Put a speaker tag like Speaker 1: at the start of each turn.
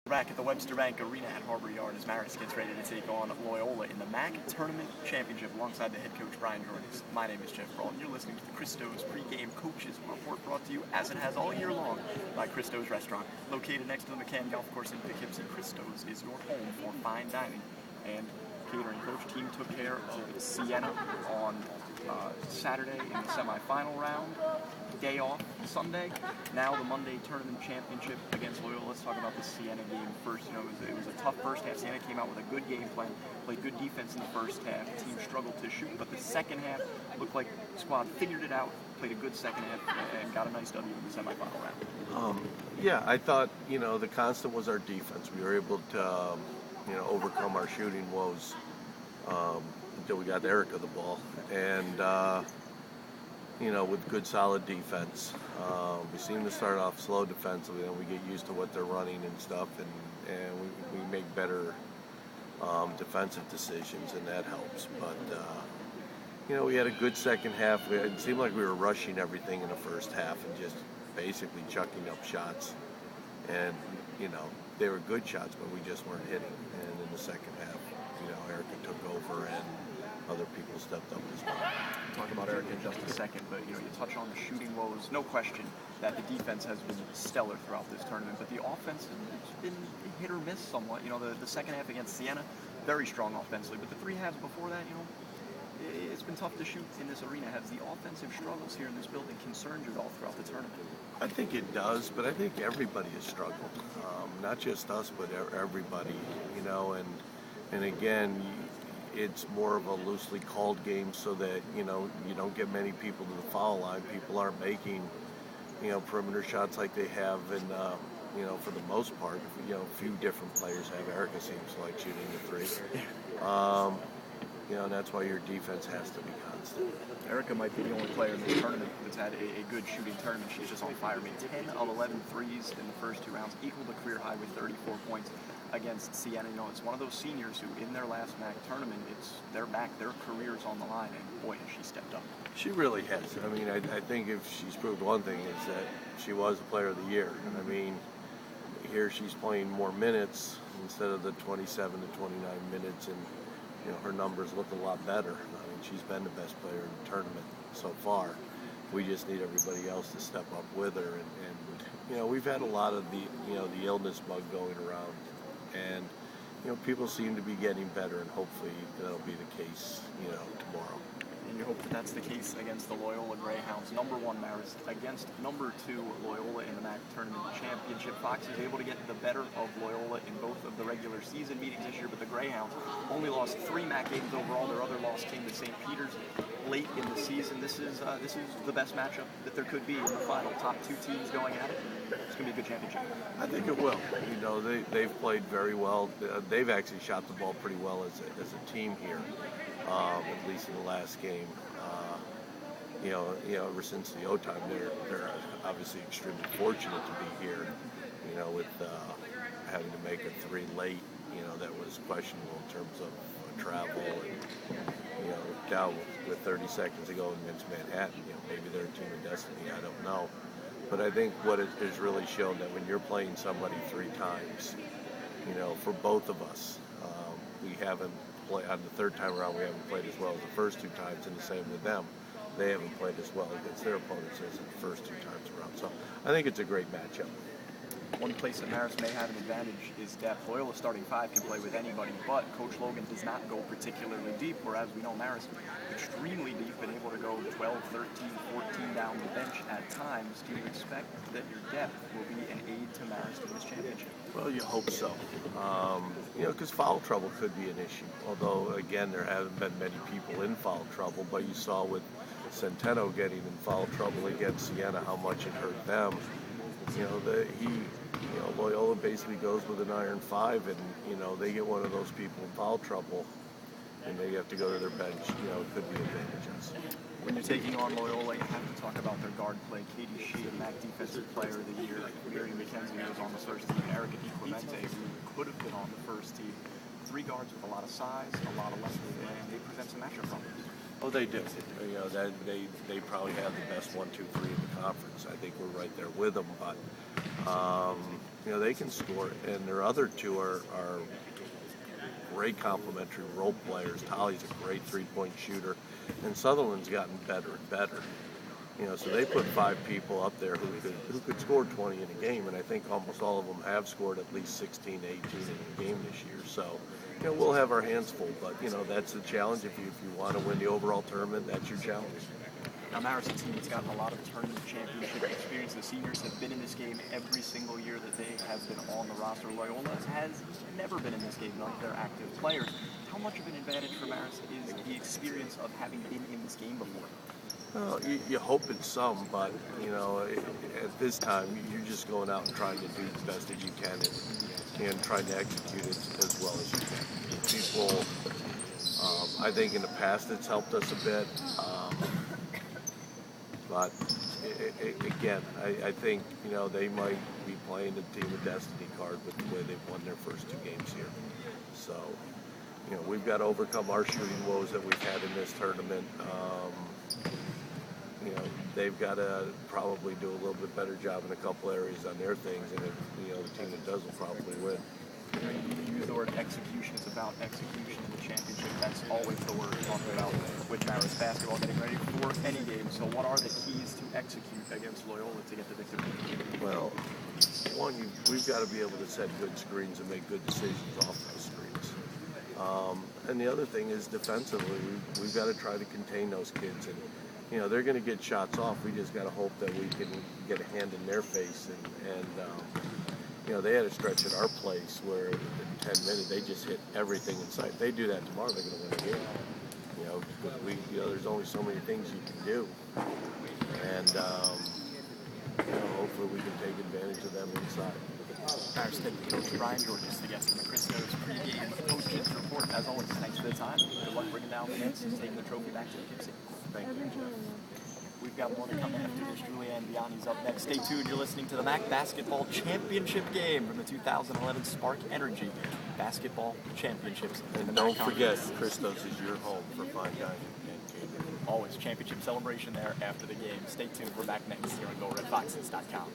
Speaker 1: Back at the Webster Bank Arena at Harbor Yard as Marist gets ready to take on Loyola in the MAAC Tournament Championship alongside the head coach Brian Giorgis. My name is Geoff Brault, and you're listening to the Christo's pregame coaches report, brought to you as it has all year long by Christo's Restaurant. Located next to the McCann Golf Course in Poughkeepsie, Christo's is your home for fine dining and catering. Coach team took care of Siena on Saturday in the semifinal round. Day off Sunday. Now the Monday tournament championship against Loyola. Let's talk about the Siena game first. It was a tough first half. Siena came out with a good game plan, played good defense in the first half. The team struggled to shoot, but the second half looked like the squad figured it out, played a good second half, and got a nice W in the semifinal round.
Speaker 2: Yeah, I thought, the constant was our defense. We were able to, overcome our shooting woes until we got Erica the ball. And, with good solid defense. We seem to start off slow defensively, and we get used to what they're running and stuff, and we make better defensive decisions, and that helps. But, we had a good second half. It seemed like we were rushing everything in the first half and just basically chucking up shots. And, they were good shots, but we just weren't hitting. And in the second half, Erica took over and other people stepped up as well.
Speaker 1: We'll talk about Erica in just a second, but you touch on the shooting woes. No question that the defense has been stellar throughout this tournament, but the offense has been hit or miss somewhat. The second half against Siena, very strong offensively, but the three halves before that, it's been tough to shoot in this arena. Has the offensive struggles here in this building concerned you at all throughout the tournament?
Speaker 2: I think it does, but I think everybody has struggled. Not just us, but everybody, and again, it's more of a loosely called game so that, you don't get many people to the foul line. People aren't making, perimeter shots like they have, and, for the most part, a few different players have. Erica seems like shooting the three. And that's why your defense has to be constant.
Speaker 1: Erica might be the only player in this tournament that's had a good shooting tournament. She's just on fire. Made 10 of 11 threes in the first two rounds, equaled a career high with 34 points against Siena. It's one of those seniors who, in their last MAAC tournament, they're back, their career's on the line, and boy, has she stepped up.
Speaker 2: She really has. I think if she's proved one thing is that she was the player of the year. Here she's playing more minutes instead of the 27 to 29 minutes, and her numbers look a lot better. She's been the best player in the tournament so far. We just need everybody else to step up with her, and we've had a lot of the illness bug going around, and people seem to be getting better, and hopefully that'll be the case tomorrow.
Speaker 1: And you hope that that's the case against the Loyola Greyhounds. Number one Marist against number two Loyola in the MAAC Tournament Championship. Fox is able to get the better of Loyola in both of the regular season meetings this year, but the Greyhounds only lost 3 MAAC games overall. Their other loss came to St. Peter's late in the season. This is the best matchup that there could be in the final. Top two teams going at it. It's going to be a good championship.
Speaker 2: I think it will. They've played very well. They've actually shot the ball pretty well as a team here. At least in the last game, ever since the O-time, they're obviously extremely fortunate to be here, with having to make a 3 late, that was questionable in terms of travel, and, down with 30 seconds to go against Manhattan, maybe they're a team of destiny, I don't know. But I think what it has really shown that when you're playing somebody 3 times, for both of us, we haven't on the third time around, we haven't played as well as the first 2 times, and the same with them. They haven't played as well against their opponents as the first 2 times around. So I think it's a great matchup.
Speaker 1: One place that Marist may have an advantage is depth. Loyola's starting 5 can play with anybody, but Coach Logan does not go particularly deep, whereas we know Marist extremely deep, been able to go 12, 13, 14 down the bench at times. Do you expect that your depth will be an aid to Marist in this championship?
Speaker 2: Well, you hope so. Because foul trouble could be an issue. Although, again, there haven't been many people in foul trouble, but you saw with Centeno getting in foul trouble against Siena how much it hurt them. Loyola basically goes with an iron 5, and they get one of those people in foul trouble, and they have to go to their bench. It could be advantageous.
Speaker 1: When you're taking on Loyola, you have to talk about their guard play. Katie Shea, MAAC Defensive Player of the Year. Miriam McKenzie was on the first team. Erica DiClemente, who could have been on the first team. 3 guards with a lot of size, a lot of length, and they present some matchup problems.
Speaker 2: Oh, they do. They probably have the best 1, 2, 3 in the conference. I think we're right there with them, but they can score, and their other two are great complementary role players. Tolly's a great three-point shooter, and Sutherland's gotten better and better. So they put 5 people up there who could score 20 in a game, and I think almost all of them have scored at least 16, 18 in a game this year. So, we'll have our hands full, but that's the challenge. If you want to win the overall tournament, that's your challenge.
Speaker 1: Now, Marist's team has gotten a lot of tournament championship experience. The seniors have been in this game every single year that they have been on the roster. Loyola has never been in this game, none of their active players. How much of an advantage for Marist is the experience of having been in this game before?
Speaker 2: Well, you hope it's some, but at this time you're just going out and trying to do the best that you can and trying to execute it as well as you can. People, I think in the past it's helped us a bit, but again, I think they might be playing the Team of Destiny card with the way they've won their first 2 games here. So we've got to overcome our shooting woes that we've had in this tournament. They've got to probably do a little bit better job in a couple areas on their things, and the team that does will probably win.
Speaker 1: You use the word execution. It's about execution in the championship. That's always the word we talk about with Marist basketball, getting ready for any game. So what are the keys to execute against Loyola to get the victory?
Speaker 2: Well, one, we've got to be able to set good screens and make good decisions off those screens. And the other thing is defensively, we've got to try to contain those kids. And they're going to get shots off. We just got to hope that we can get a hand in their face. And they had a stretch at our place where in 10 minutes they just hit everything in sight. If they do that tomorrow, they're going to win the game. Because there's only so many things you can do. And hopefully we can take advantage of them inside.
Speaker 1: Marist head coach Brian Georgis, the guest from the Christos pregame coaches report. As always, thanks for the time. Good luck bringing down the Nets and taking the trophy back to the Kip City.
Speaker 2: Thank you.
Speaker 1: We've got more to come after this. Julianne Biani's up next. Stay tuned. You're listening to the MAAC Basketball Championship game from the 2011 Spark Energy Basketball Championships.
Speaker 2: And don't forget, Christos is your home for fine dining and catering.
Speaker 1: Always championship celebration there after the game. Stay tuned. We're back next here on GoRedFoxes.com.